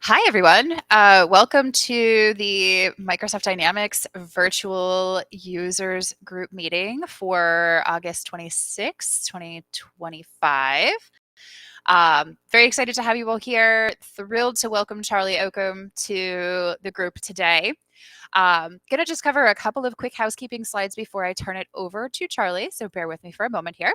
Hi, everyone. Welcome to the Microsoft Dynamics virtual users group meeting for August 26, 2025. Very excited to have you all here. Thrilled to welcome Charlie Oakham to the group today. Going to just cover a couple of quick housekeeping slides before I turn it over to Charlie, so bear with me for a moment here.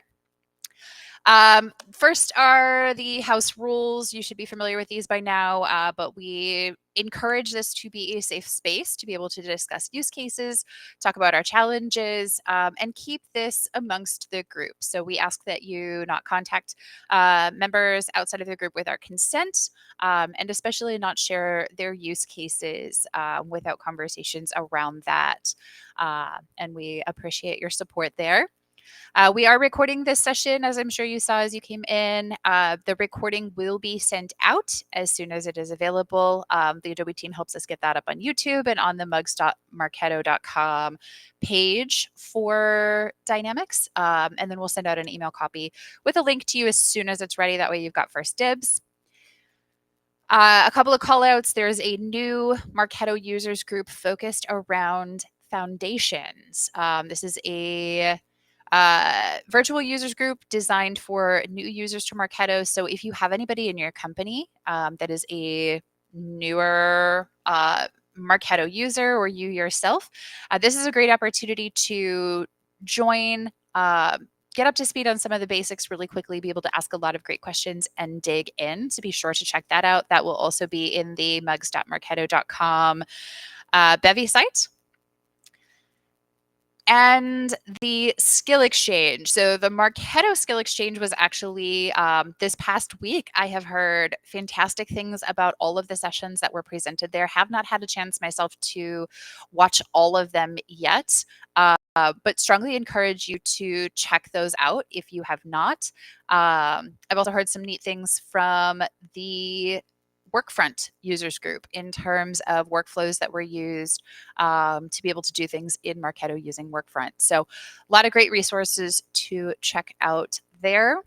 First are the house rules. You should be familiar with these by now, but we encourage this to be a safe space to be able to discuss use cases, talk about our challenges, and keep this amongst the group. So we ask that you not contact members outside of the group with our consent, and especially not share their use cases without conversations around that. And we appreciate your support there. We are recording this session, as I'm sure you saw as you came in. The recording will be sent out as soon as it is available. The Adobe team helps us get that up on YouTube and on the mugs.marketo.com page for Dynamics. And then we'll send out an email copy with a link to you as soon as it's ready. That way you've got first dibs. A couple of call outs. There's a new Marketo users group focused around foundations. This is a virtual users group designed for new users to Marketo. So if you have anybody in your company that is a newer Marketo user or you yourself, this is a great opportunity to join, get up to speed on some of the basics really quickly, be able to ask a lot of great questions and dig in. So be sure to check that out. That will also be in the mugs.marketo.com bevy site. And the skill exchange. So the Marketo skill exchange was actually this past week. I have heard fantastic things about all of the sessions that were presented there. Have not had a chance myself to watch all of them yet, but strongly encourage you to check those out if you have not. I've also heard some neat things from the Workfront users group in terms of workflows that were used to be able to do things in Marketo using Workfront. So a lot of great resources to check out there.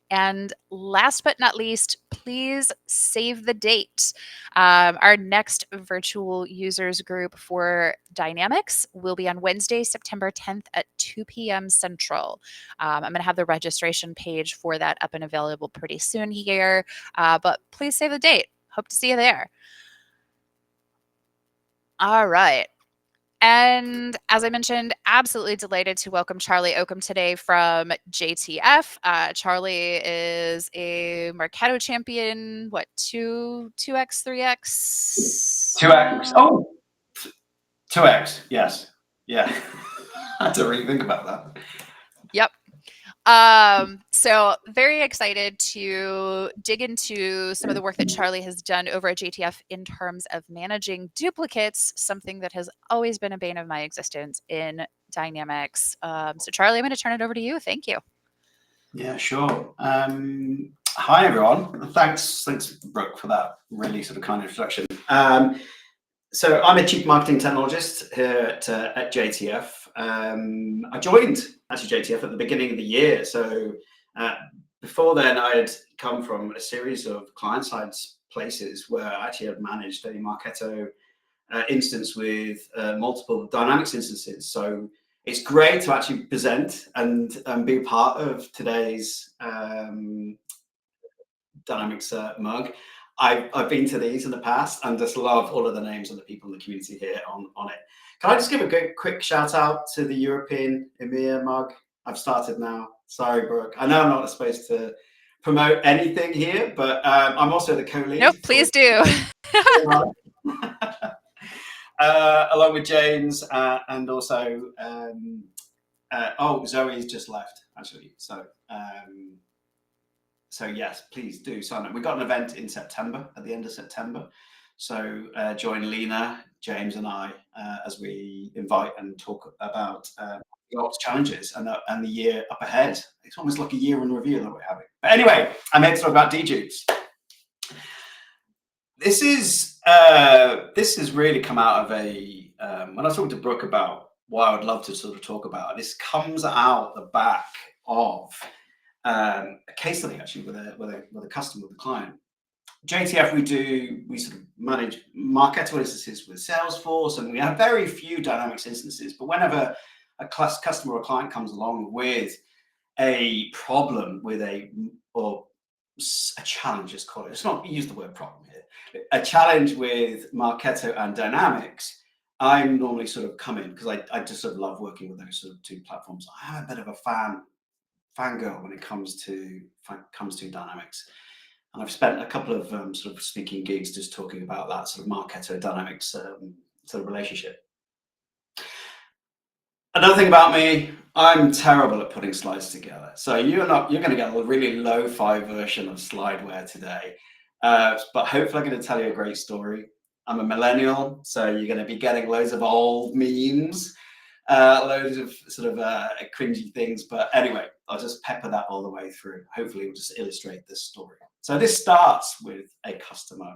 And last but not least, please save the date. Our next virtual users group for Dynamics will be on Wednesday, September 10th at 2 p.m. Central. I'm going to have the registration page for that up and available pretty soon here, but please save the date. Hope to see you there. All right. And as I mentioned, absolutely delighted to welcome Charlie Oakham today from JTF. Charlie is a Marketo champion, what, 2x, 3x? 2x. Oh, 2x. Yes. Yeah. I had to really think about that. Yep. So very excited to dig into some of the work that Charlie has done over at JTF in terms of managing duplicates, something that has always been a bane of my existence in Dynamics. So Charlie, I'm going to turn it over to you. Thank you. Yeah, sure. Hi, everyone. Thanks, Brooke, for that really sort of kind introduction. So I'm a chief marketing technologist here at JTF. I joined actually JTF at the beginning of the year. So before then, I had come from a series of client-side places where I actually had managed a Marketo instance with multiple Dynamics instances. So it's great to actually present and be part of today's Dynamics mug. I've been to these in the past and just love all of the names of the people in the community here on it. Can I just give a quick shout out to the European EMEA mug? I've started now. Sorry, Brooke. I know I'm not supposed to promote anything here, but I'm also the co-lead. Nope, please do. Along with James and also, Zoe's just left actually. So yes, please do sign up. We've got an event in September, at the end of September. So join Lena, James and I as we invite and talk about the ops challenges and the year up ahead. It's almost like a year in review that we're having. But anyway, I'm here to talk about De-dupes. This has really come out of a, when I talked to Brooke about what I would love to sort of talk about, this comes out the back of a case study actually with a customer, with a client, JTF, we sort of manage Marketo instances with Salesforce, and we have very few Dynamics instances. But whenever a customer or client comes along with a problem with a challenge, let's call it. Let's not use the word problem here. A challenge with Marketo and Dynamics, I'm normally sort of come in because I just sort of love working with those sort of two platforms. I'm a bit of a fangirl when it comes to Dynamics. And I've spent a couple of sort of speaking gigs just talking about that sort of Marketo Dynamics sort of relationship. Another thing about me, I'm terrible at putting slides together. So you're going to get a really lo-fi version of slideware today. But hopefully I'm going to tell you a great story. I'm a millennial, so you're going to be getting loads of old memes, loads of sort of cringy things. But anyway, I'll just pepper that all the way through. Hopefully we'll just illustrate this story. So this starts with a customer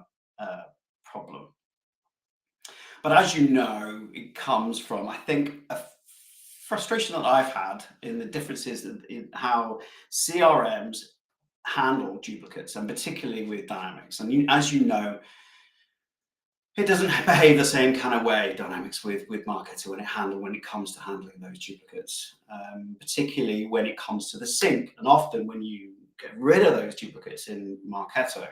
problem. But as you know, it comes from, I think, a frustration that I've had in the differences in how CRMs handle duplicates, and particularly with Dynamics. And as you know, it doesn't behave the same kind of way, Dynamics, with Marketo when it comes to handling those duplicates, particularly when it comes to the sync. And often when you get rid of those duplicates in Marketo,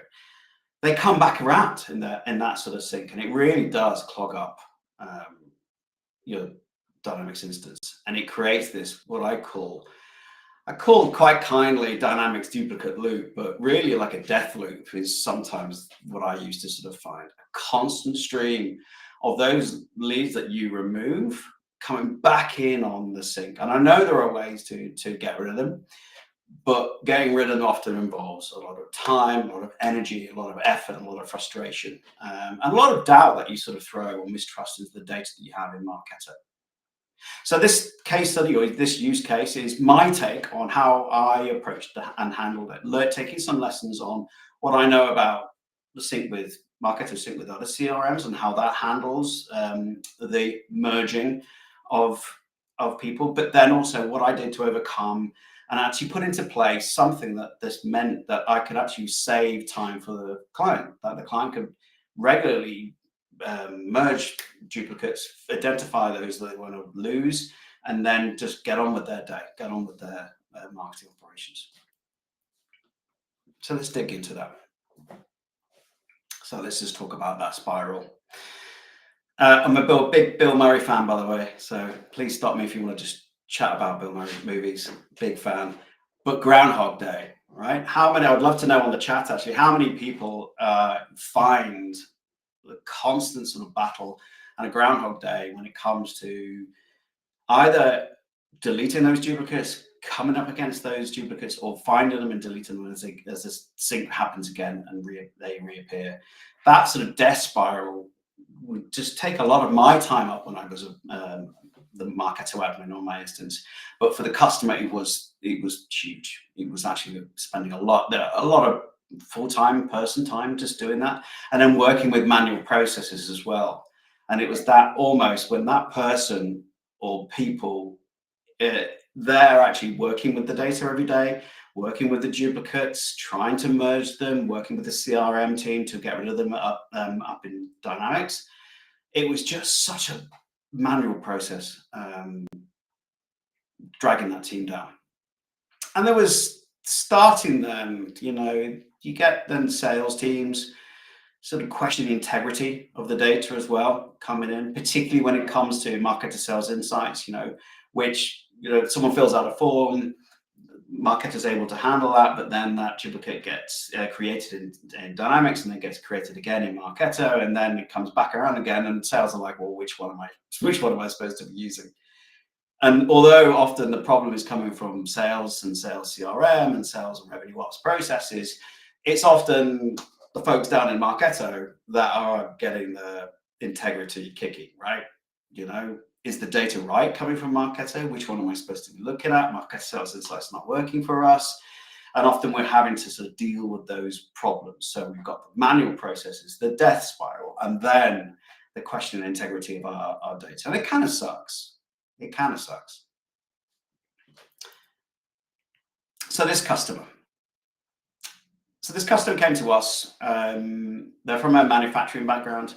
they come back around in that sort of sync, and it really does clog up your Dynamics instance, and it creates this what I call quite kindly Dynamics duplicate loop, but really like a death loop is sometimes what I use to sort of find a constant stream of those leads that you remove coming back in on the sync. And I know there are ways to get rid of them, but getting rid of them often involves a lot of time, a lot of energy, a lot of effort, and a lot of frustration, and a lot of doubt that you sort of throw or mistrust into the data that you have in Marketo. So this case study, or this use case, is my take on how I approached and handled it, taking some lessons on what I know about the sync with Marketo sync with other CRMs and how that handles the merging of people, but then also what I did to overcome and actually put into place something that this meant that I could actually save time for the client, that the client could regularly merge duplicates, identify those that they want to lose, and then just get on with their day, get on with their marketing operations. So let's dig into that. So let's just talk about that spiral. I'm a big Bill Murray fan, by the way, so please stop me if you want to just chat about Bill Murray movies. Big fan. But Groundhog Day, right? How many? I would love to know on the chat actually, how many people find the constant sort of battle and a Groundhog Day when it comes to either deleting those duplicates, coming up against those duplicates, or finding them and deleting them as this sync happens again and they reappear. That sort of death spiral would just take a lot of my time up when I was the Marketo admin on my instance. But for the customer, it was huge. It was actually spending a lot of full-time person time just doing that, and then working with manual processes as well. And it was that almost when that person or people, they're actually working with the data every day, working with the duplicates, trying to merge them, working with the CRM team to get rid of them up in Dynamics. It was just such a manual process, dragging that team down. And there was starting them, you get then sales teams sort of questioning the integrity of the data as well coming in, particularly when it comes to Marketo sales insights, which, someone fills out a form, Marketo is able to handle that, but then that duplicate gets created in Dynamics and then gets created again in Marketo, and then it comes back around again, and sales are like, well, which one am I supposed to be using? And although often the problem is coming from sales and sales CRM and sales and revenue ops processes, it's often the folks down in Marketo that are getting the integrity kicking, right? Is the data right coming from Marketo? Which one am I supposed to be looking at? Marketo Sales Insights not working for us. And often we're having to sort of deal with those problems. So we've got the manual processes, the death spiral, and then the question of integrity of our data. And it kind of sucks. It kind of sucks. So this customer. So this customer came to us. They're from a manufacturing background,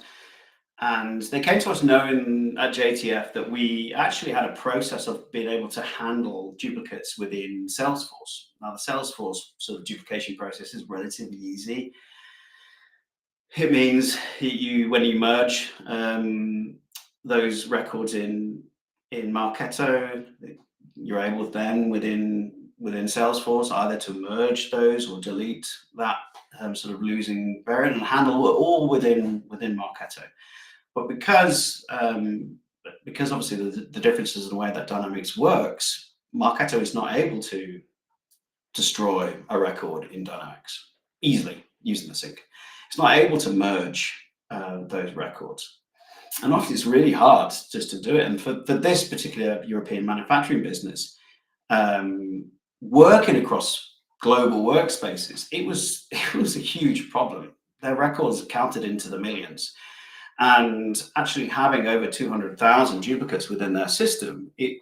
and they came to us knowing at JTF that we actually had a process of being able to handle duplicates within Salesforce. Now, the Salesforce sort of duplication process is relatively easy. It means when you merge those records in Marketo, you're able then within Salesforce either to merge those or delete that sort of losing variant and handle it all within Marketo. But because obviously the differences in the way that Dynamics works, Marketo is not able to destroy a record in Dynamics easily using the sync. It's not able to merge those records. And often it's really hard just to do it. And for this particular European manufacturing business, working across global workspaces, it was a huge problem. Their records counted into the millions. And actually having over 200,000 duplicates within their system, it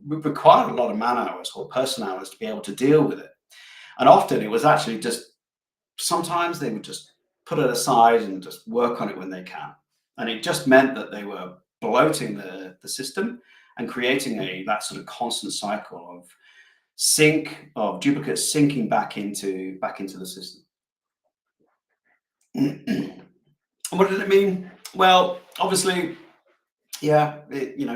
required a lot of man hours or person hours to be able to deal with it. And often it was actually just, sometimes they would just put it aside and just work on it when they can. And it just meant that they were bloating the system and creating that sort of constant cycle of duplicates syncing back into the system. And what did it mean? Well, obviously, yeah,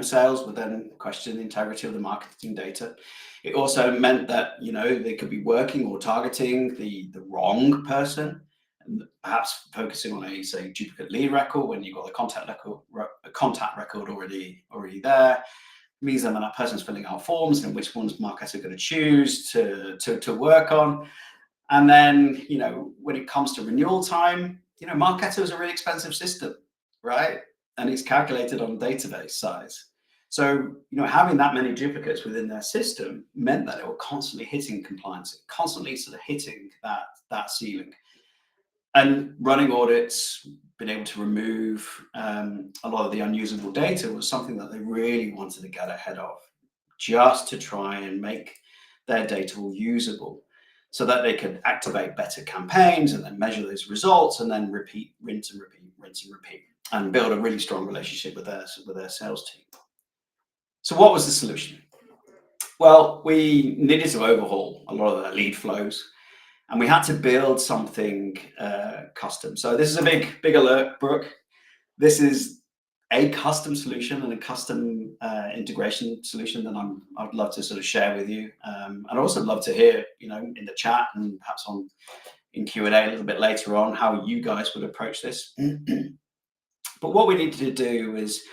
sales would then question the integrity of the marketing data. It also meant that, they could be working or targeting the wrong person, and perhaps focusing on a, say, duplicate lead record when you've got the contact record already there. It means that when that person's filling out forms and which ones Marketo are going to choose to work on. And then, when it comes to renewal time, Marketo is a really expensive system, right? And it's calculated on database size. So, having that many duplicates within their system meant that they were constantly hitting compliance, constantly sort of hitting that ceiling. And running audits, being able to remove a lot of the unusable data was something that they really wanted to get ahead of, just to try and make their data all usable, so that they could activate better campaigns and then measure those results and then repeat, rinse and repeat, and build a really strong relationship with their sales team. So what was the solution? Well, we needed to overhaul a lot of the lead flows, and we had to build something custom. So this is a big alert, Brooke. This is a custom solution and a custom integration solution that I'd love to sort of share with you. I'd also love to hear, in the chat and perhaps in Q&A a little bit later on, how you guys would approach this. But what we needed to do is,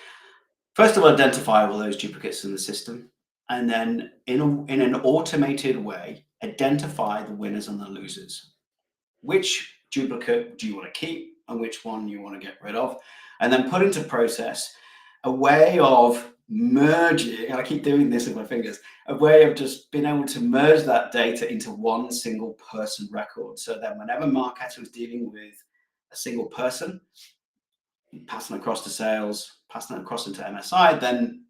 first of all, identify all those duplicates in the system, and then in an automated way, identify the winners and the losers. Which duplicate do you want to keep and which one you want to get rid of? And then put into process a way of merging, and I keep doing this with my fingers, a way of just being able to merge that data into one single person record. So that whenever Marketo is dealing with a single person, passing across to sales, passing it across into MSI, then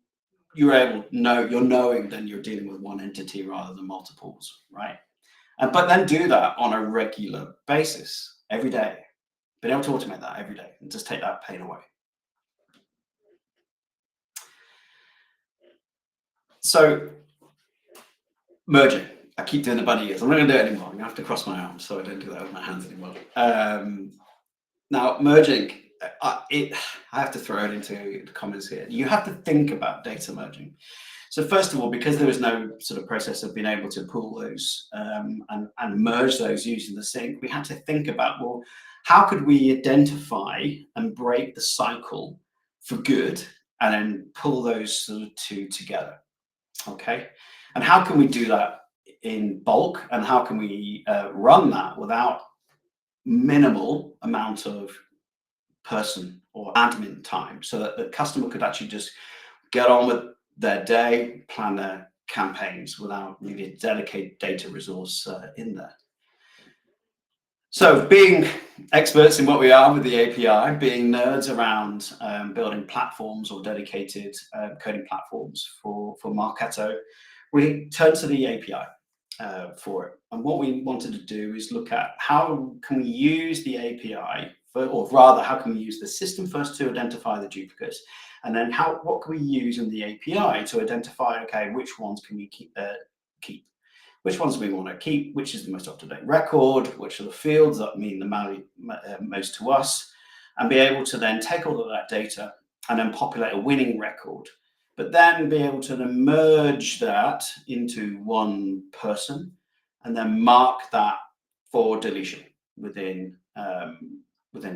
you're knowing then you're dealing with one entity rather than multiples, right? But then do that on a regular basis, every day. Being able to automate that every day and just take that pain away. So, merging. I keep doing the bunny ears. I'm not going to do it anymore. I'm going to have to cross my arms so I don't do that with my hands anymore. Now, merging, I have to throw it into the comments here. You have to think about data merging. So first of all, because there was no sort of process of being able to pull those and merge those using the sync, we had to think about, well, how could we identify and break the cycle for good and then pull those sort of two together, okay? And how can we do that in bulk, and how can we run that without minimal amount of person or admin time, so that the customer could actually just get on with their day, plan their campaigns without needing dedicated data resource in there. So being experts in what we are with the API, being nerds around building platforms or dedicated coding platforms for Marketo, we turn to the API. for it. And what we wanted to do is look at how can we use the API, or rather, how can we use the system first to identify the duplicates, and then what can we use in the API to identify, okay, which ones can we keep, which ones do we want to keep, which is the most up-to-date record, which are the fields that mean the most to us, and be able to then take all of that data and then populate a winning record, but then be able to then merge that into one person and then mark that for deletion within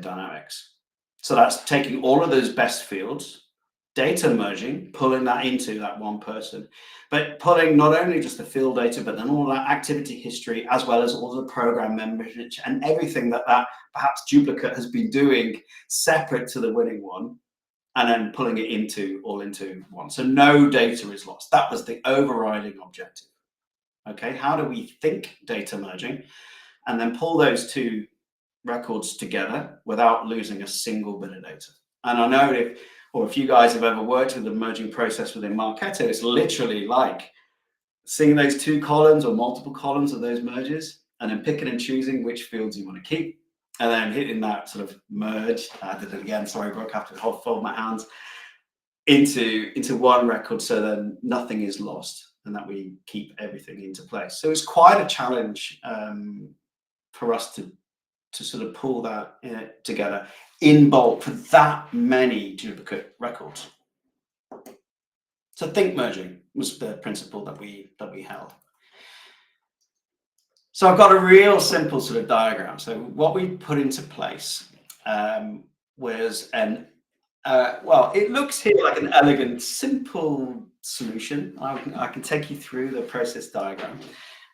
Dynamics. So that's taking all of those best fields, data merging, pulling that into that one person, but pulling not only just the field data, but then all that activity history, as well as all the program members and everything that perhaps duplicate has been doing separate to the winning one, and then pulling it all into one. So no data is lost. That was the overriding objective. Okay, how do we think data merging and then pull those two records together without losing a single bit of data? And I know if you guys have ever worked with the merging process within Marketo, it's literally like seeing those two columns or multiple columns of those merges and then picking and choosing which fields you want to keep, and then hitting that sort of merge. I did it again, sorry, Brooke, I have to fold my hands into one record so then nothing is lost and that we keep everything into place. So it's quite a challenge for us to sort of pull that together in bulk for that many duplicate records. So think merging was the principle that we held. So I've got a real simple sort of diagram. So what we put into place was well, it looks here like an elegant, simple solution. I can take you through the process diagram.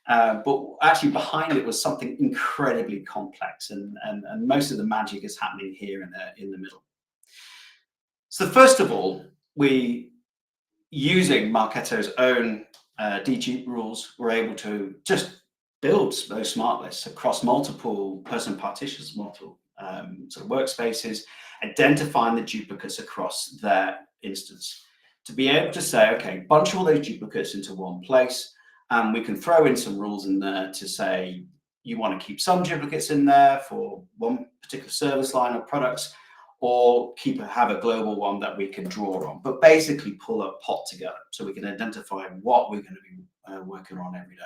But actually behind it was something incredibly complex, and most of the magic is happening here in the middle. So first of all, using Marketo's own De-dupe rules, we're able to just build those smart lists across multiple person partitions, multiple sort of workspaces, identifying the duplicates across their instance. To be able to say, okay, bunch all those duplicates into one place, and we can throw in some rules in there to say, you want to keep some duplicates in there for one particular service line or products, or have a global one that we can draw on, but basically pull a pot together so we can identify what we're going to be working on every day.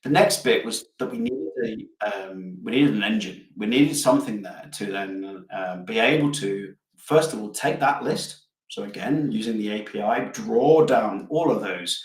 The next bit was that we needed an engine. We needed something there to then be able to, first of all, take that list. So again, using the API, draw down all of those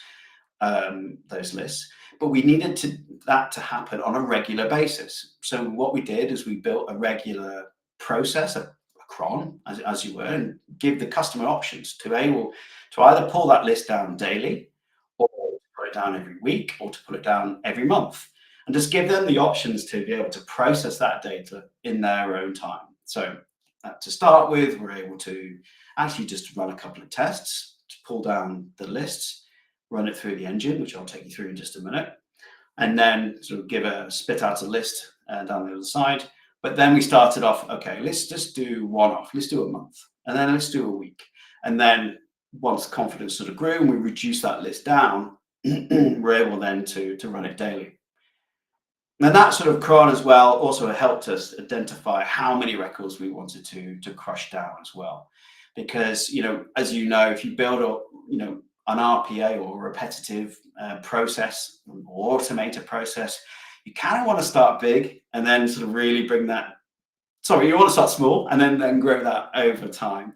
lists, but we needed that to happen on a regular basis. So what we did is we built a regular process, a cron, as you were, and give the customer options to either pull that list down daily, or to put it down every week, or to put it down every month, and just give them the options to be able to process that data in their own time. So to start with, we're able to actually just run a couple of tests to pull down the lists, run it through the engine, which I'll take you through in just a minute, and then sort of spit out a list down the other side. But then we started off, okay, let's just do one-off. Let's do a month, and then let's do a week. And then once confidence sort of grew and we reduced that list down, we're able then to run it daily. And that sort of cron as well also helped us identify how many records we wanted to crush down as well. Because, as you know, if you build an RPA or a repetitive process or automate a process, you kind of want to start big and then sort of really bring that. Sorry, you want to start small and then grow that over time.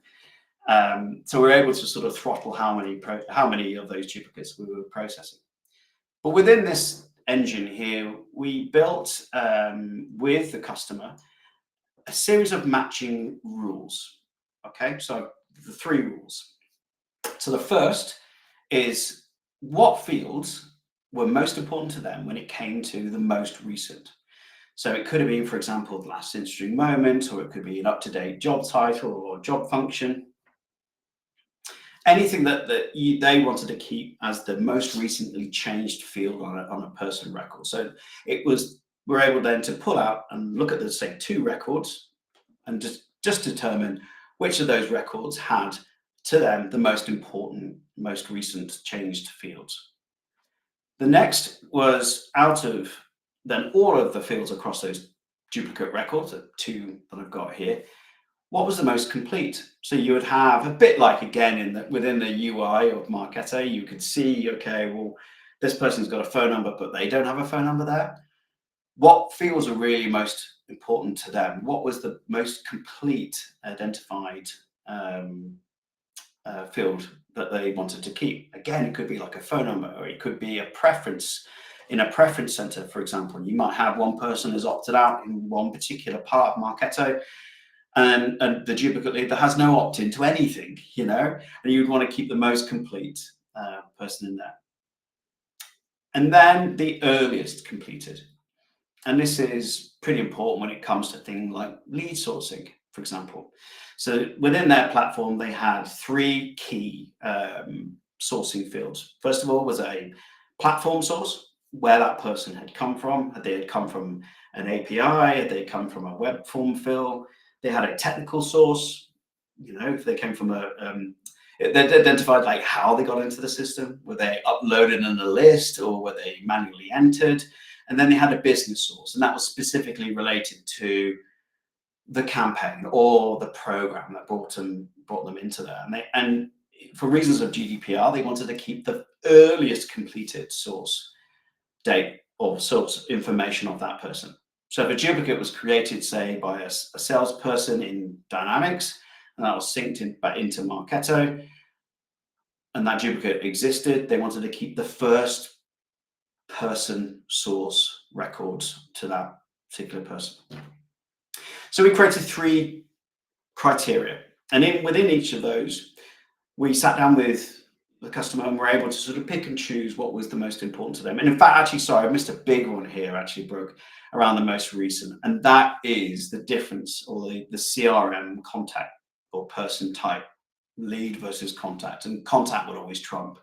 So we're able to sort of throttle how many of those duplicates we were processing. But within this engine here, we built with the customer a series of matching rules. Okay, so the 3 rules. So the first is what fields were most important to them when it came to the most recent. So it could have been, for example, the last interesting moment, or it could be an up-to-date job title or job function. Anything that they wanted to keep as the most recently changed field on a person record. So we're able then to pull out and look at the, say, 2 records and just determine which of those records had to them the most important, most recent changed fields. The next was out of then all of the fields across those duplicate records, the two that I've got here, what was the most complete? So you would have a bit like, again, within the UI of Marketo, you could see, okay, well, this person's got a phone number, but they don't have a phone number there. What fields are really most important to them? What was the most complete identified field that they wanted to keep? Again, it could be like a phone number, or it could be a preference. In a preference center, for example, you might have one person who's opted out in one particular part of Marketo, and the duplicate lead that has no opt-in to anything, and you'd want to keep the most complete person in there. And then the earliest completed. And this is pretty important when it comes to things like lead sourcing, for example. So within their platform, they had three key sourcing fields. First of all was a platform source, where that person had come from. Had they come from an API? Had they come from a web form fill? They had a technical source, if they came from they identified like how they got into the system. Were they uploaded in a list, or were they manually entered? And then they had a business source, and that was specifically related to the campaign or the program that brought them into there. And for reasons of GDPR, they wanted to keep the earliest completed source date or source information of that person. So if a duplicate was created, say, by a salesperson in Dynamics, and that was synced into Marketo, and that duplicate existed, they wanted to keep the first person source records to that particular person. So we created three criteria, and within each of those, we sat down with the customer and were able to sort of pick and choose what was the most important to them. And in fact, actually, sorry, I missed a big one here, actually, Brooke, around the most recent, and that is the difference, or the CRM contact or person type, lead versus contact, and contact would always trump.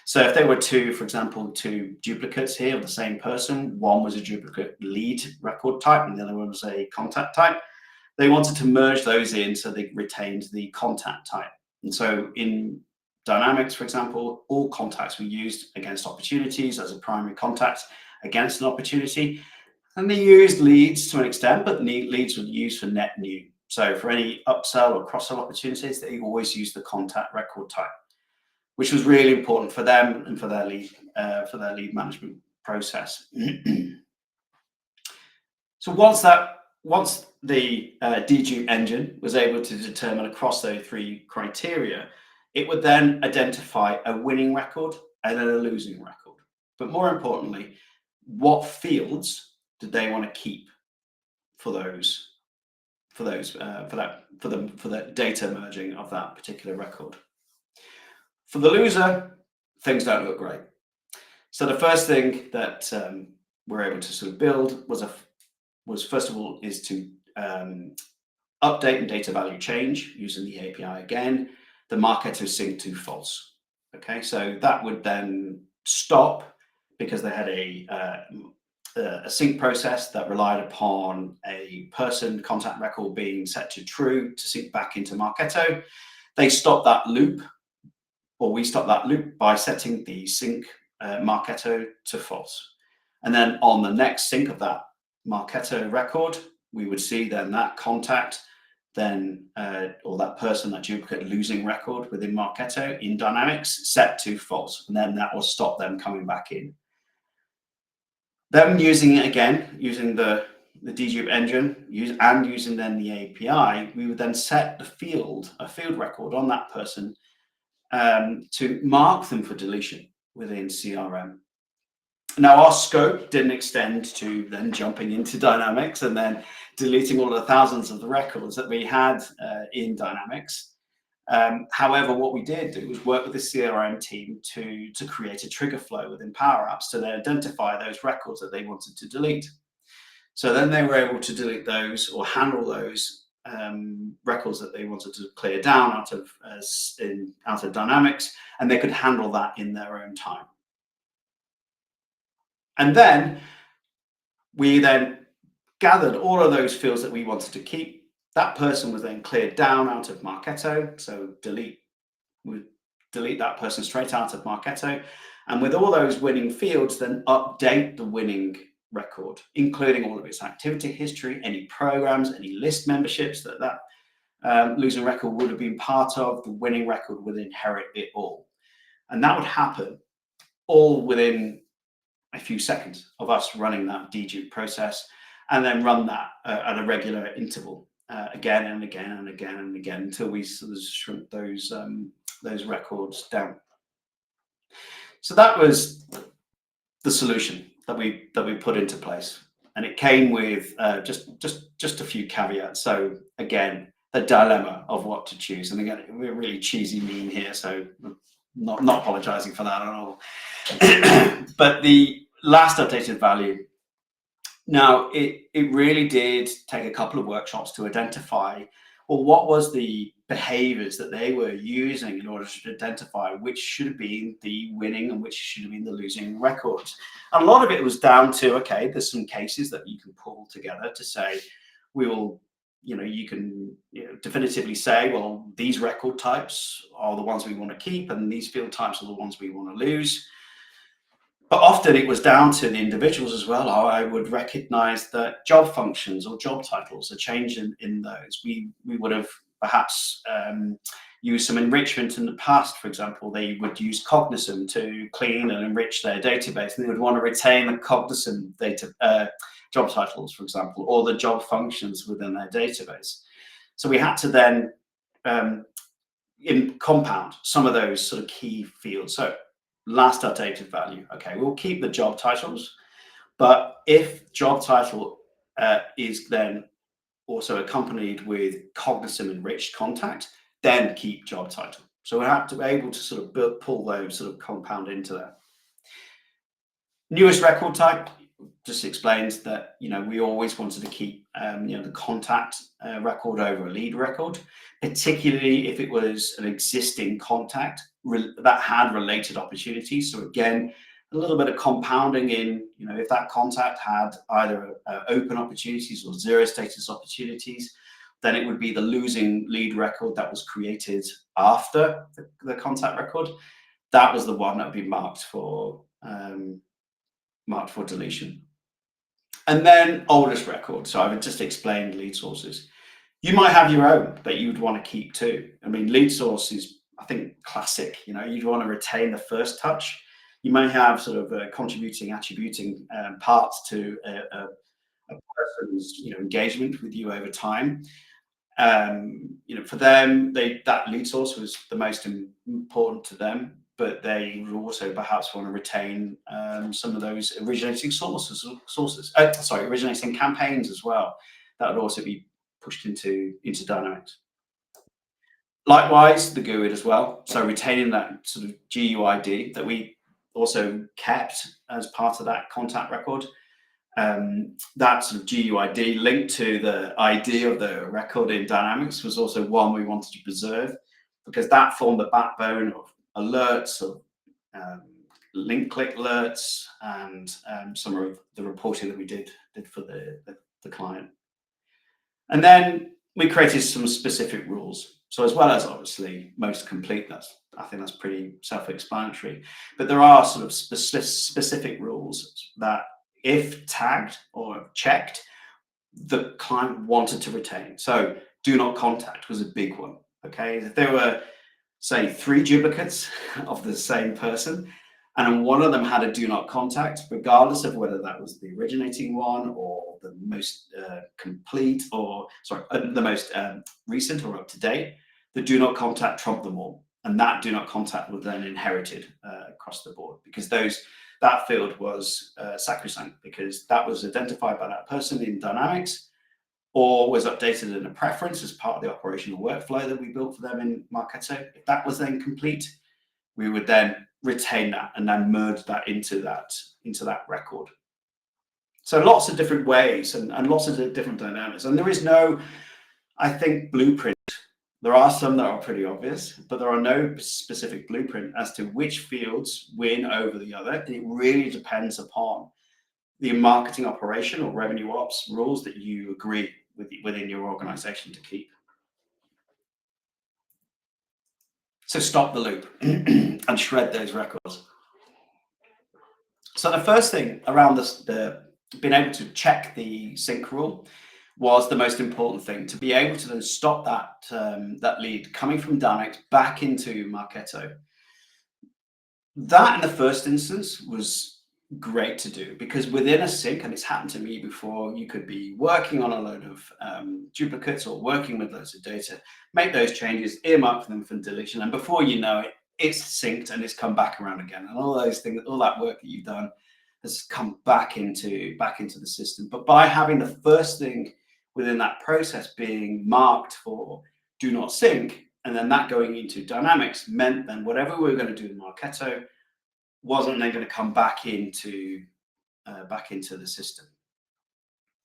So if there were for example, two duplicates here of the same person, one was a duplicate lead record type and the other one was a contact type, they wanted to merge those in so they retained the contact type. And so in Dynamics, for example, all contacts were used against opportunities as a primary contact against an opportunity. And they used leads to an extent, but leads were used for net new. So for any upsell or cross-sell opportunities, they always use the contact record type, which was really important for them and for their lead management process. So once the De-dupe engine was able to determine across those three criteria, it would then identify a winning record and then a losing record. But more importantly, what fields did they want to keep for the data merging of that particular record? For the loser, things don't look great. So the first thing that we're able to sort of build was first of all is to update and data value change using the API again. The Marketo sync to false. Okay, so that would then stop because they had a sync process that relied upon a person contact record being set to true to sync back into Marketo. They stopped that loop, or we stopped that loop by setting the sync Marketo to false. And then on the next sync of that Marketo record, we would see then that contact or that person, that duplicate losing record within Marketo in Dynamics set to false, and then that will stop them coming back in. Then using the De-dupe engine and using then the API, we would then set a field record on that person to mark them for deletion within CRM. Now, our scope didn't extend to then jumping into Dynamics and then deleting all the thousands of the records that we had in Dynamics. However, what we did do was work with the CRM team to create a trigger flow within Power Apps to then identify those records that they wanted to delete. So then they were able to delete those or handle those records that they wanted to clear down out of Dynamics, and they could handle that in their own time. And then we then gathered all of those fields that we wanted to keep. That person was then cleared down out of Marketo. So we delete that person straight out of Marketo. And with all those winning fields, then update the winning record, including all of its activity history, any programs, any list memberships that losing record would have been part of. The winning record would inherit it all. And that would happen all within a few seconds of us running that de-dupe process, and then run that at a regular interval, again and again and again and again, until we sort of shrink those records down. So that was the solution that we put into place, and it came with just a few caveats. So again, the dilemma of what to choose, and again, we're really cheesy mean here, so not apologizing for that at all. But the last updated value, now it really did take a couple of workshops to identify, well, what was the behaviors that they were using in order to identify which should have been the winning and which should have been the losing records. And a lot of it was down to, okay, there's some cases that you can pull together to say, we will, you can definitively say, well, these record types are the ones we want to keep, and these field types are the ones we want to lose. But often it was down to the individuals as well. I would recognize that job functions or job titles are changing in those. We would have perhaps used some enrichment in the past. For example, they would use Cognizant to clean and enrich their database, and they would want to retain the Cognizant job titles, for example, or the job functions within their database. So we had to then compound some of those sort of key fields. So last updated value, okay, we'll keep the job titles, but if job title is then also accompanied with Cognizant enriched contact, then keep job title. So we have to be able to sort of pull those sort of compound into that. Newest record type just explains that we always wanted to keep the contact record over a lead record, particularly if it was an existing contact that had related opportunities. So again, a little bit of compounding in, if that contact had either open opportunities or zero status opportunities, then it would be the losing lead record that was created after the contact record. That was the one that would be marked for deletion. And then oldest record. So I've just explained lead sources. You might have your own that you'd want to keep too. I mean, lead source is, I think, classic. You'd want to retain the first touch. You may have sort of attributing parts to a person's engagement with you over time. For them, that lead source was the most important to them, but they would also perhaps want to retain some of those originating originating campaigns as well. That would also be pushed into Dynamics. Likewise, the GUID as well. So retaining that sort of GUID that we also kept as part of that contact record. That sort of GUID linked to the ID of the record in Dynamics was also one we wanted to preserve, because that formed the backbone of alerts, of link click alerts, and some of the reporting that we did for the client. And then we created some specific rules. So as well as obviously most complete, I think that's pretty self-explanatory. But there are sort of specific rules that, if tagged or checked, the client wanted to retain. So do not contact was a big one. Okay, if there were, say, 3 duplicates of the same person, and one of them had a do not contact, regardless of whether that was the originating one or the most complete, or the most recent or up to date, the do not contact trumped them all, and that do not contact was then inherited across the board, because that field was sacrosanct, because that was identified by that person in Dynamics, or was updated in a preference as part of the operational workflow that we built for them in Marketo. If that was then complete, we would then retain that and then merge that into that record. So lots of different ways and lots of different dynamics. And there is no, I think, blueprint. There are some that are pretty obvious, but there are no specific blueprint as to which fields win over the other. And it really depends upon the marketing operation or revenue ops rules that you agree within your organization to keep. So stop the loop and shred those records. So the first thing around this, being able to check the sync rule was the most important thing, to be able to then stop that lead coming from Dynamics back into Marketo. That in the first instance was great to do, because within a sync, and it's happened to me before, you could be working on a load of duplicates or working with loads of data, make those changes, earmark them for deletion, and before you know it, it's synced and it's come back around again. And all those things, all that work that you've done has come back into the system. But by having the first thing within that process being marked for do not sync, and then that going into Dynamics, meant then whatever we were going to do in Marketo wasn't then going to come back into the system.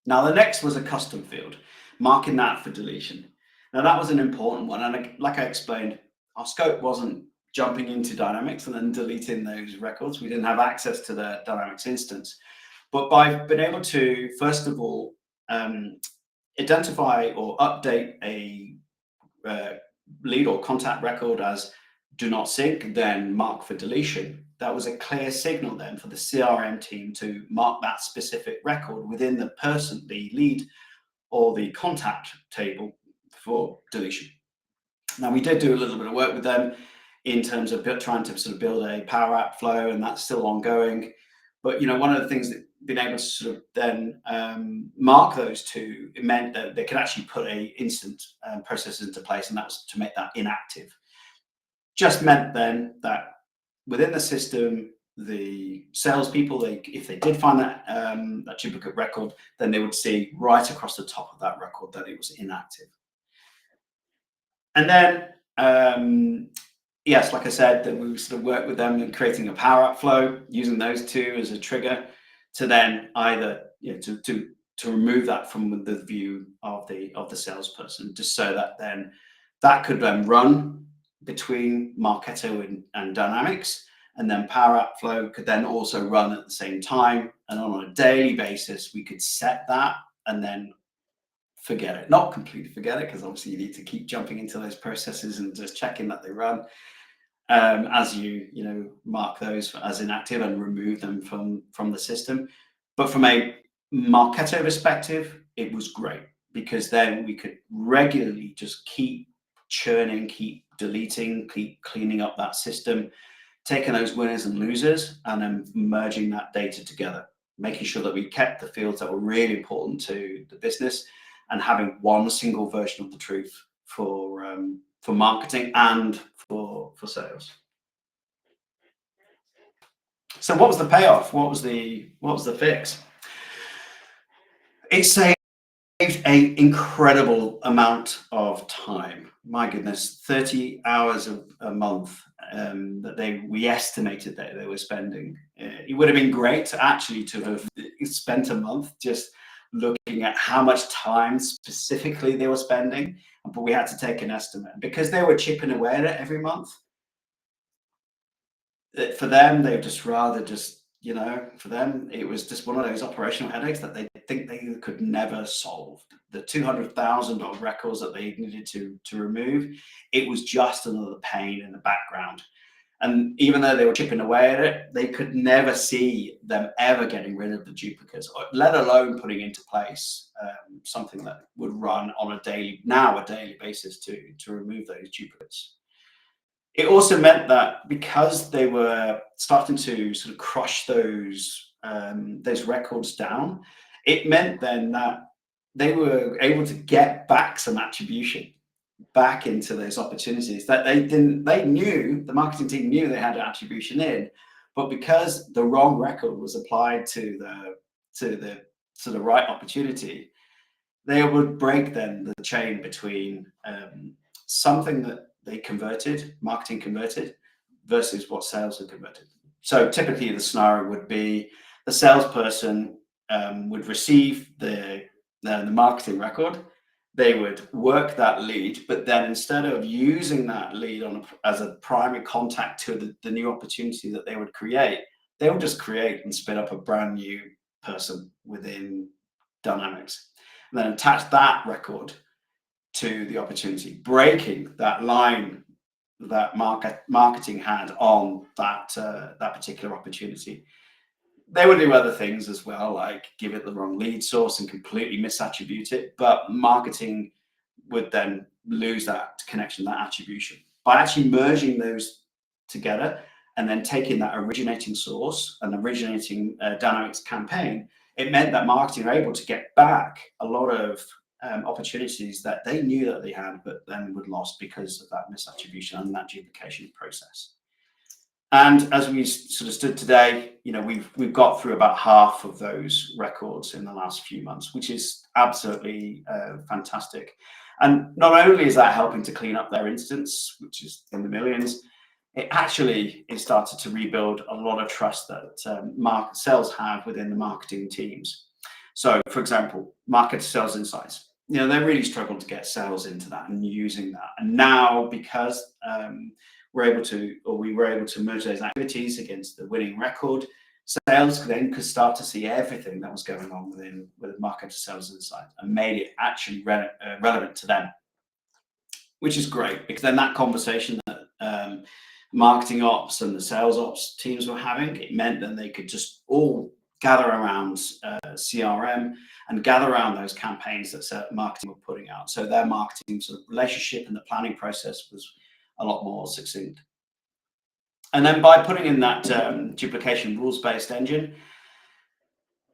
Now the next was a custom field, marking that for deletion. Now that was an important one, and like I explained, our scope wasn't jumping into Dynamics and then deleting those records. We didn't have access to the Dynamics instance. But by being able to, first of all, identify or update a lead or contact record as do not sync, then mark for deletion, that was a clear signal then for the CRM team to mark that specific record within the person, the lead or the contact table for deletion. Now we did do a little bit of work with them in terms of trying to sort of build a Power App flow, and that's still ongoing. But one of the things that being able to sort of then mark those two, it meant that they could actually put a instant processes into place, and that was to make that inactive. Just meant then that within the system, the salespeople, if they did find that duplicate record, then they would see right across the top of that record that it was inactive. And then, yes, like I said, that we sort of work with them in creating a Power App flow, using those two as a trigger to then either to remove that from the view of the salesperson, just so that then that could then run between Marketo and Dynamics, and then Power App flow could then also run at the same time. And on a daily basis, we could set that and then forget it. Not completely forget it, because obviously you need to keep jumping into those processes and just checking that they run as you mark those as inactive and remove them from the system. But from a Marketo perspective, it was great, because then we could regularly just keep churning, keep deleting, keep cleaning up that system, taking those winners and losers, and then merging that data together, making sure that we kept the fields that were really important to the business, and having one single version of the truth for marketing and for sales. So what was the payoff? What was the fix? It saved an incredible amount of time. My goodness, 30 hours a month that we estimated that they were spending. It would have been great actually to have spent a month just looking at how much time specifically they were spending, but we had to take an estimate because they were chipping away at it every month. For them, they would just rather for them, it was just one of those operational headaches that they think they could never solve. The 200,000 of records that they needed to remove, it was just another pain in the background. And even though they were chipping away at it, they could never see them ever getting rid of the duplicates, let alone putting into place something that would run on a daily basis to remove those duplicates. It also meant that because they were starting to sort of crush those records down, it meant then that they were able to get back some attribution back into those opportunities that the marketing team knew they had attribution in, but because the wrong record was applied to the right opportunity, they would break then the chain between something that marketing converted, versus what sales had converted. So typically the scenario would be the salesperson would receive the marketing record, they would work that lead, but then instead of using that lead as a primary contact to the new opportunity that they would create, they would just create and spin up a brand new person within Dynamics, and then attach that record to the opportunity, breaking that line that marketing had on that particular opportunity. They would do other things as well, like give it the wrong lead source and completely misattribute it. But marketing would then lose that connection, that attribution. By actually merging those together and then taking that originating source and originating Dynamics campaign, it meant that marketing were able to get back a lot of opportunities that they knew that they had, but then would lost because of that misattribution and that duplication process. And as we sort of stood today, we've got through about half of those records in the last few months, which is absolutely fantastic. And not only is that helping to clean up their instance, which is in the millions, it actually is started to rebuild a lot of trust that sales have within the marketing teams. So, for example, Marketo Sales Insights, they really struggled to get sales into that and using that. And now, because we were able to merge those activities against the winning record, sales then could start to see everything that was going on with Marketo Sales Insight and made it actually relevant to them, which is great, because then that conversation that marketing ops and the sales ops teams were having, it meant that they could just all gather around CRM and gather around those campaigns that marketing were putting out. So their marketing sort of relationship and the planning process was a lot more succinct. And then by putting in that duplication rules-based engine,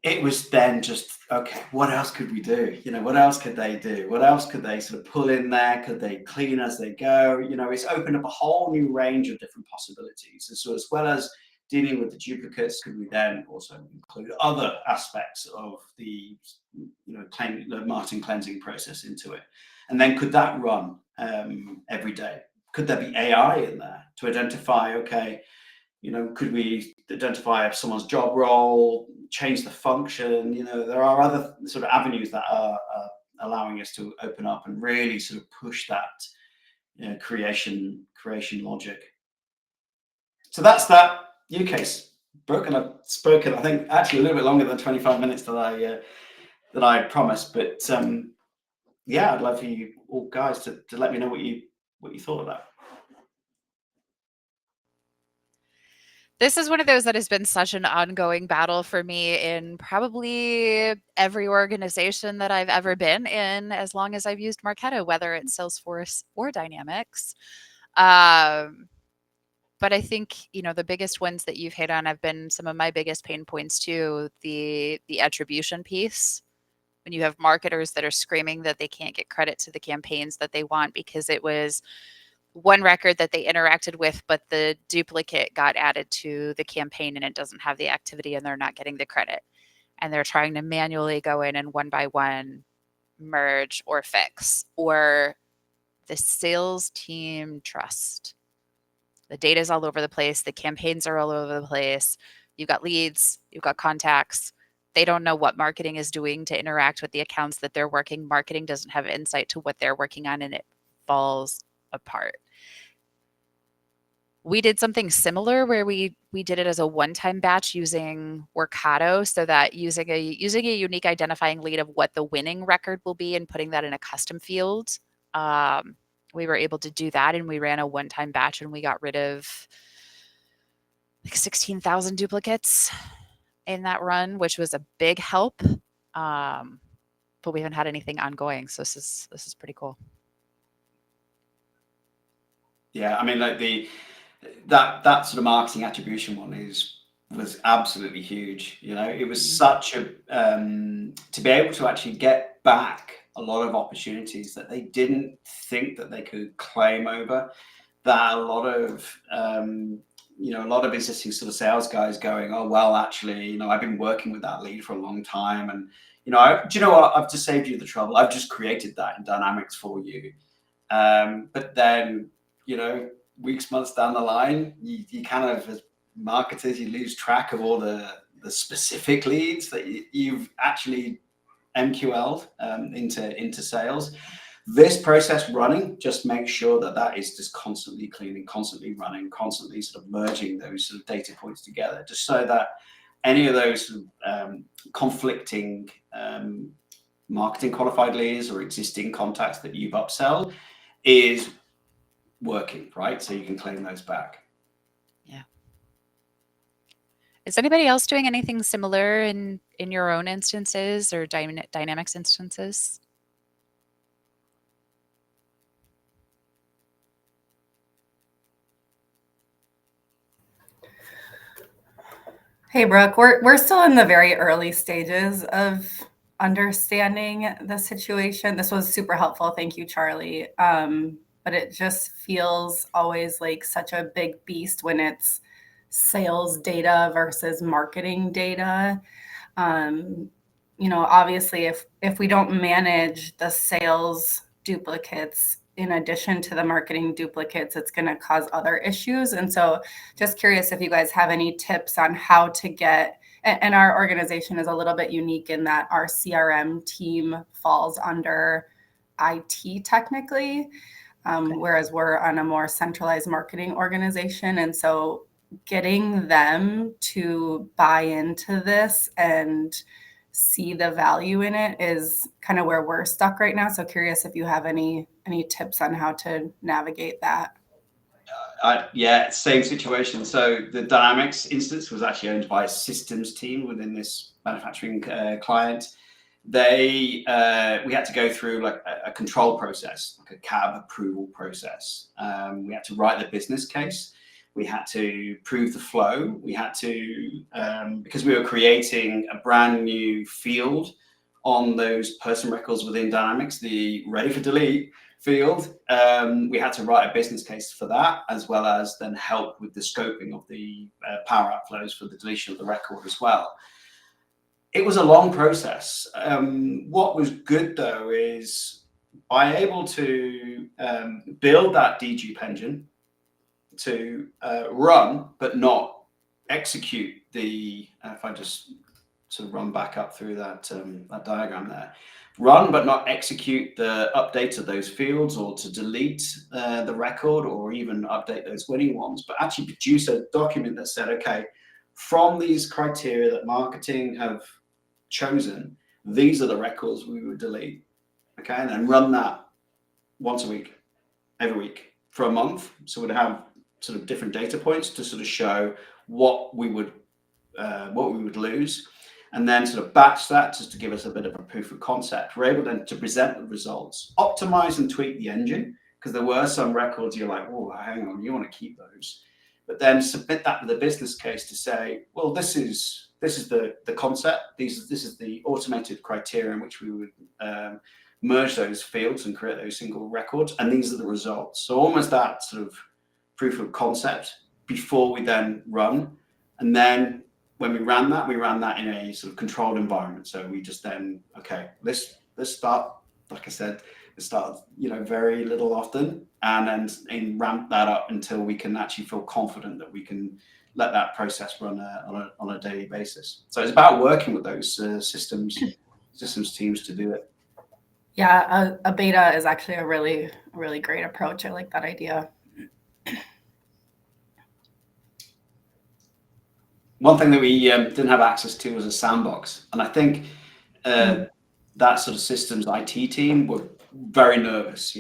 it was then just, okay, what else could we do? What else could they do? What else could they sort of pull in there? Could they clean as they go? It's opened up a whole new range of different possibilities. And so as well as dealing with the duplicates, could we then also include other aspects of the marketing cleansing process into it? And then could that run every day? Could there be AI in there to identify, okay, could we identify someone's job role, change the function? There are other sort of avenues that are allowing us to open up and really sort of push that creation logic. So that's that use case. Brooke, and I've spoken, I think, actually a little bit longer than 25 minutes that I promised. But yeah, I'd love for you all guys to let me know what you thought of that. This is one of those that has been such an ongoing battle for me in probably every organization that I've ever been in, as long as I've used Marketo, whether it's Salesforce or Dynamics. But I think, the biggest ones that you've hit on have been some of my biggest pain points too. The attribution piece. When you have marketers that are screaming that they can't get credit to the campaigns that they want because it was one record that they interacted with, but the duplicate got added to the campaign and it doesn't have the activity and they're not getting the credit. And they're trying to manually go in and one by one merge or fix, or the sales team trust. The data is all over the place. The campaigns are all over the place. You've got leads, you've got contacts. They don't know what marketing is doing to interact with the accounts that they're working. Marketing doesn't have insight to what they're working on, and it falls apart. We did something similar where we did it as a one-time batch using Workato, so that using a unique identifying lead of what the winning record will be and putting that in a custom field, we were able to do that, and we ran a one-time batch and we got rid of like 16,000 duplicates in that run, which was a big help. But we haven't had anything ongoing, so this is pretty cool. Yeah, I mean, like that sort of marketing attribution one was absolutely huge. It was such a to be able to actually get back a lot of opportunities that they didn't think that they could claim over. That a lot of existing sort of sales guys going, oh well, actually, I've been working with that lead for a long time, and do you know what? I've just saved you the trouble. I've just created that in Dynamics for you. But then, weeks, months down the line, you kind of, as marketers, you lose track of all the specific leads that you've actually MQL'd into sales. This process running just makes sure that is just constantly cleaning, constantly running, constantly sort of merging those sort of data points together, just so that any of those conflicting marketing qualified leads or existing contacts that you've upsell is working, right? So you can claim those back. Yeah. Is anybody else doing anything similar in your own instances or Dynamics instances? Hey, Brooke, we're still in the very early stages of understanding the situation. This was super helpful. Thank you, Charlie. But it just feels always like such a big beast when it's sales data versus marketing data. Obviously, if we don't manage the sales duplicates in addition to the marketing duplicates, it's going to cause other issues. And so just curious if you guys have any tips on how to get, and our organization is a little bit unique in that our CRM team falls under IT technically, whereas we're on a more centralized marketing organization. And so getting them to buy into this and see the value in it is kind of where we're stuck right now. So curious if you have any tips on how to navigate that. Yeah, same situation. So the Dynamics instance was actually owned by a systems team within this manufacturing client. We had to go through like a control process, like a CAB approval process. We had to write the business case. We had to prove the flow. We had to, because we were creating a brand new field on those person records within Dynamics, the ready for delete field, we had to write a business case for that, as well as then help with the scoping of the power outflows for the deletion of the record as well. It was a long process. What was good though is by able to build that De-dupe engine to run but not execute the, if I just sort of run back up through that diagram there, run but not execute the update of those fields, or to delete the record, or even update those winning ones, but actually produce a document that said, okay, from these criteria that marketing have chosen, these are the records we would delete. Okay, and then run that once a week, every week for a month. So we'd have sort of different data points to sort of show what we would lose, and then sort of batch that just to give us a bit of a proof of concept. We're able then to present the results, optimize and tweak the engine, because there were some records you're like, oh, hang on, you want to keep those, but then submit that with a business case to say, well, this is the concept. This is the automated criteria in which we would merge those fields and create those single records, and these are the results. So almost that sort of proof of concept before we then run. And then when we ran that in a sort of controlled environment. So we just then, okay, let's start, like I said, let's start, very little often, and then ramp that up until we can actually feel confident that we can let that process run on a daily basis. So it's about working with those systems teams to do it. Yeah, a beta is actually a really, really great approach. I like that idea. One thing that we didn't have access to was a sandbox, and I think that sort of systems IT team were very nervous.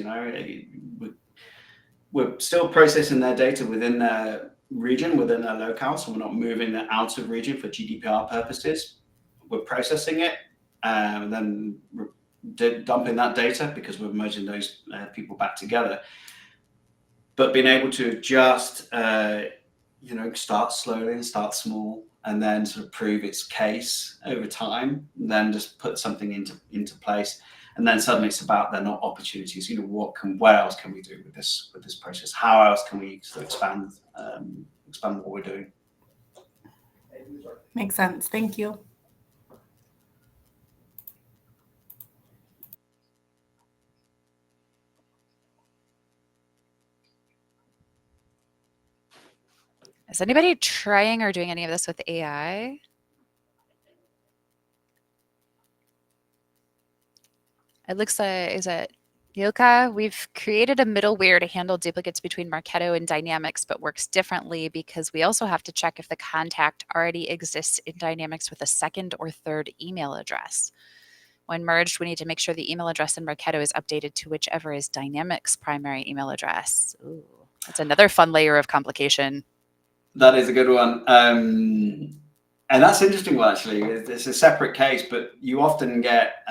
We're still processing their data within their region, within their locale, so we're not moving it out of region for GDPR purposes. We're processing it, and then we're dumping that data because we're merging those people back together. But being able to just start slowly and start small, and then sort of prove its case over time, and then just put something into place, and then suddenly it's about then opportunities. What else can we do with this process? How else can we sort of expand what we're doing? Makes sense. Thank you. Is anybody trying or doing any of this with AI? It looks like, is it Yoka? We've created a middleware to handle duplicates between Marketo and Dynamics, but works differently because we also have to check if the contact already exists in Dynamics with a second or third email address. When merged, we need to make sure the email address in Marketo is updated to whichever is Dynamics' primary email address. Ooh, that's another fun layer of complication. That is a good one. And that's interesting. Well, actually, it's a separate case, but you often get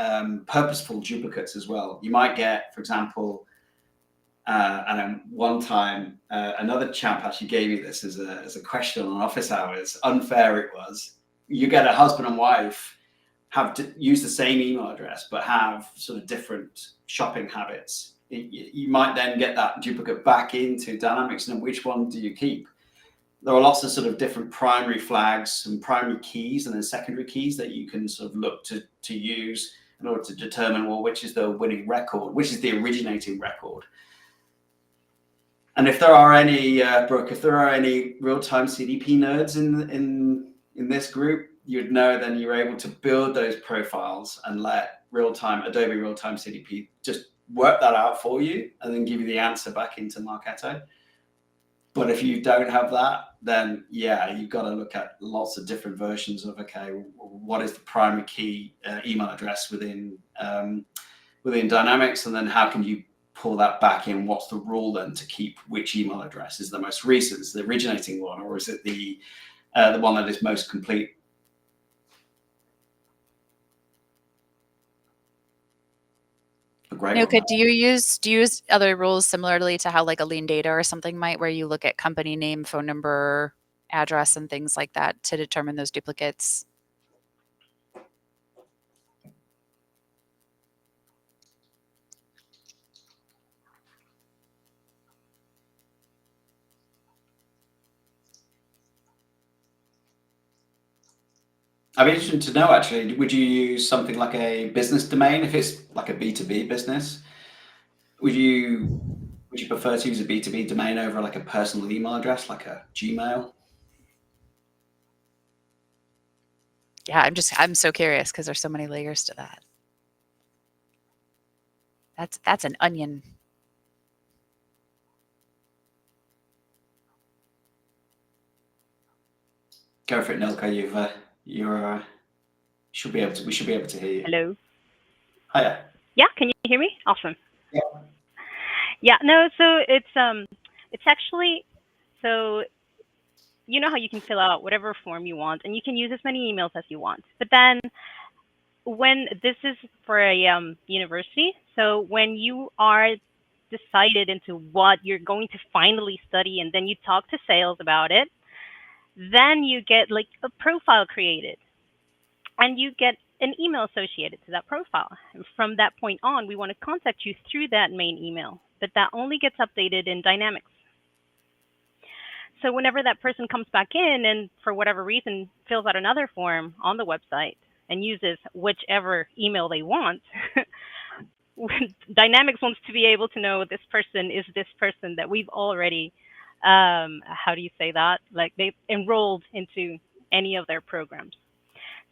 purposeful duplicates as well. You might get, for example, and one time another chap actually gave me this as a question on office hours. Unfair it was. You get a husband and wife have to use the same email address, but have sort of different shopping habits. You might then get that duplicate back into Dynamics, and which one do you keep? There are lots of sort of different primary flags and primary keys and then secondary keys that you can sort of look to use in order to determine, well, which is the winning record, which is the originating record. And if there are any, Brooke, if there are any real-time CDP nerds in this group, you'd know then you're able to build those profiles and let Adobe Real-Time CDP just work that out for you and then give you the answer back into Marketo. But if you don't have that, then yeah, you've got to look at lots of different versions of, okay, what is the primary key email address within Dynamics, and then how can you pull that back in? What's the rule then to keep which email address is the most recent, is the originating one, or is it the one that is most complete? Nuka, do you use other rules similarly to how like a lean data or something might, where you look at company name, phone number, address, and things like that to determine those duplicates? I'd be interested to know, actually, would you use something like a business domain if it's like a B2B business? Would you prefer to use a B2B domain over like a personal email address, like a Gmail? Yeah, I'm so curious because there's so many layers to that. That's an onion. Go for it, Nilka. We should be able to hear you. Hello. Hiya. Yeah, can you hear me? Awesome. Yeah. Yeah, no, so it's actually, so you know how you can fill out whatever form you want and you can use as many emails as you want. But then when this is for a university, so when you are decided into what you're going to finally study and then you talk to sales about it, then you get like a profile created and you get an email associated to that profile. And from that point on, we want to contact you through that main email, but that only gets updated in Dynamics. So whenever that person comes back in and for whatever reason fills out another form on the website and uses whichever email they want, Dynamics wants to be able to know this person is this person that we've already, how do you say that? Like they've enrolled into any of their programs.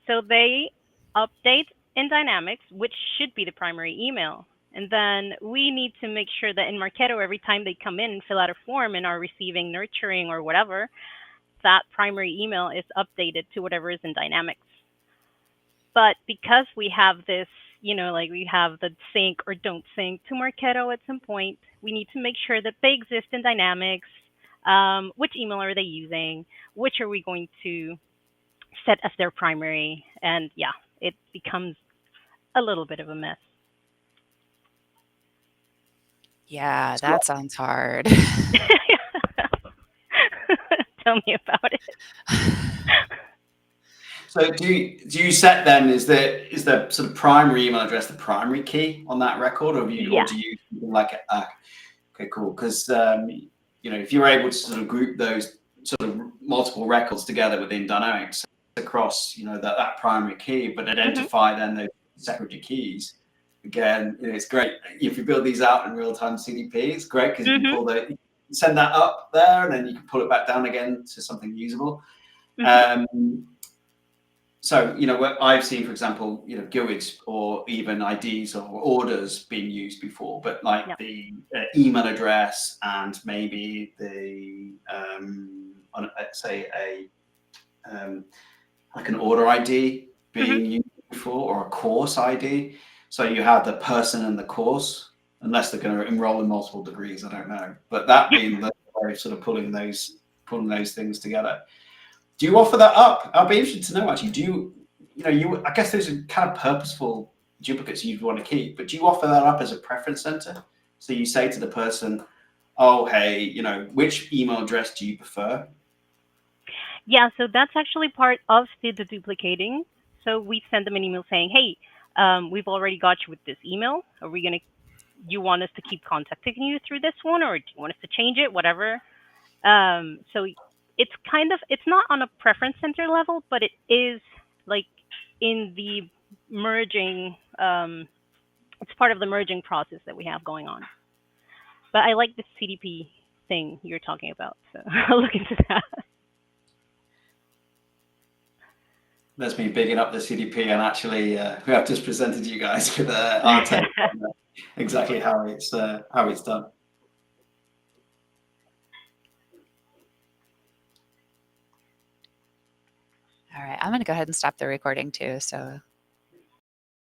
So they update in Dynamics, which should be the primary email. And then we need to make sure that in Marketo, every time they come in and fill out a form and are receiving nurturing or whatever, that primary email is updated to whatever is in Dynamics. But because we have this, like we have the sync or don't sync to Marketo at some point, we need to make sure that they exist in Dynamics. Which email are they using? Which are we going to set as their primary? And yeah, it becomes a little bit of a mess. Yeah, that sounds hard. Tell me about it. So do you set then, is the sort of primary email address the primary key on that record, or do you like it? Okay, cool. Because if you're able to sort of group those sort of multiple records together within Dynamics across that primary key, but identify then those secondary keys. Again, it's great if you build these out in real-time CDP. It's great because you can send that up there, and then you can pull it back down again to something usable. So what I've seen, for example, GUIDs or even IDs or orders being used before, but like the email address and maybe the let's say like an order ID being used before, or a course ID. So you have the person and the course, unless they're going to enroll in multiple degrees, I don't know. But that being the way of sort of pulling those things together. Do you offer that up? I'll be interested to know actually. Do you, I guess those are kind of purposeful duplicates you'd want to keep, but do you offer that up as a preference center? So you say to the person, oh, hey, which email address do you prefer? Yeah, so that's actually part of the deduplicating. So we send them an email saying, hey, we've already got you with this email. Are we going to, you want us to keep contacting you through this one, or do you want us to change it? Whatever. So it's kind of, it's not on a preference center level, but it is like in the merging, it's part of the merging process that we have going on. But I like the CDP thing you're talking about, so I'll look into that. That's me bigging up the CDP, and actually, we have just presented you guys with our take on exactly how it's done. All right, I'm going to go ahead and stop the recording too. So